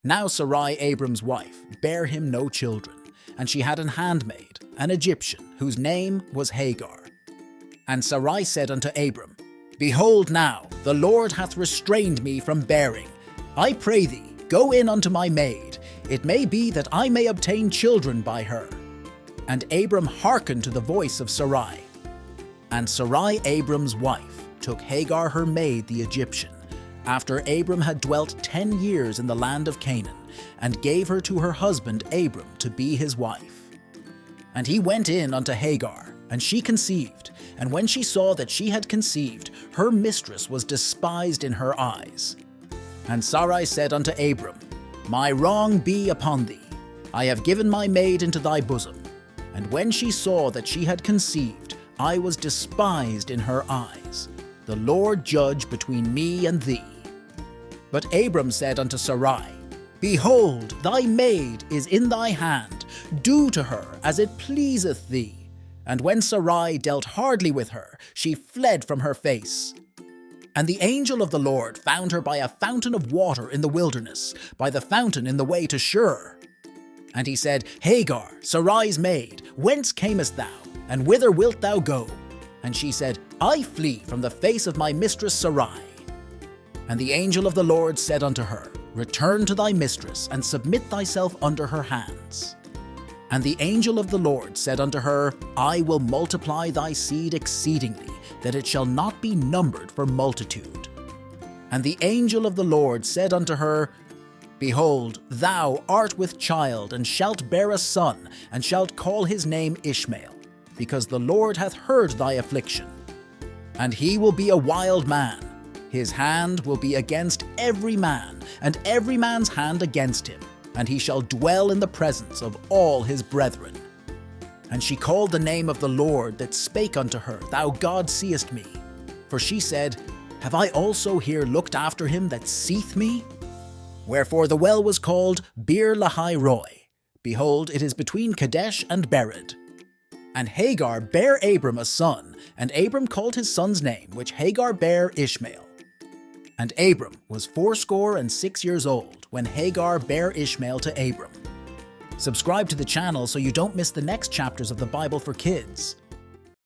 Now Sarai, Abram's wife, bare him no children, and she had an handmaid, an Egyptian, whose name was Hagar. And Sarai said unto Abram, Behold now, the Lord hath restrained me from bearing. I pray thee, go in unto my maid. It may be that I may obtain children by her. And Abram hearkened to the voice of Sarai. And Sarai, Abram's wife, took Hagar her maid the Egyptian, after Abram had dwelt 10 years in the land of Canaan, and gave her to her husband Abram to be his wife. And he went in unto Hagar, and she conceived, and when she saw that she had conceived, her mistress was despised in her eyes. And Sarai said unto Abram, My wrong be upon thee. I have given my maid into thy bosom. And when she saw that she had conceived, I was despised in her eyes. The Lord judge between me and thee. But Abram said unto Sarai, Behold, thy maid is in thy hand. Do to her as it pleaseth thee. And when Sarai dealt hardly with her, she fled from her face. And the angel of the Lord found her by a fountain of water in the wilderness, by the fountain in the way to Shur. And he said, Hagar, Sarai's maid, whence camest thou, and whither wilt thou go? And she said, I flee from the face of my mistress Sarai. And the angel of the Lord said unto her, Return to thy mistress, and submit thyself under her hands. And the angel of the Lord said unto her, I will multiply thy seed exceedingly, that it shall not be numbered for multitude. And the angel of the Lord said unto her, Behold, thou art with child, and shalt bear a son, and shalt call his name Ishmael, because the Lord hath heard thy affliction. And he will be a wild man. His hand will be against every man, and every man's hand against him, and he shall dwell in the presence of all his brethren. And she called the name of the Lord that spake unto her, Thou God seest me. For she said, Have I also here looked after him that seeth me? Wherefore the well was called Beer Lahai Roi. Behold, it is between Kadesh and Bered. And Hagar bare Abram a son, and Abram called his son's name, which Hagar bare, Ishmael. And Abram was 86 years old when Hagar bare Ishmael to Abram. Subscribe to the channel so you don't miss the next chapters of the Bible for kids.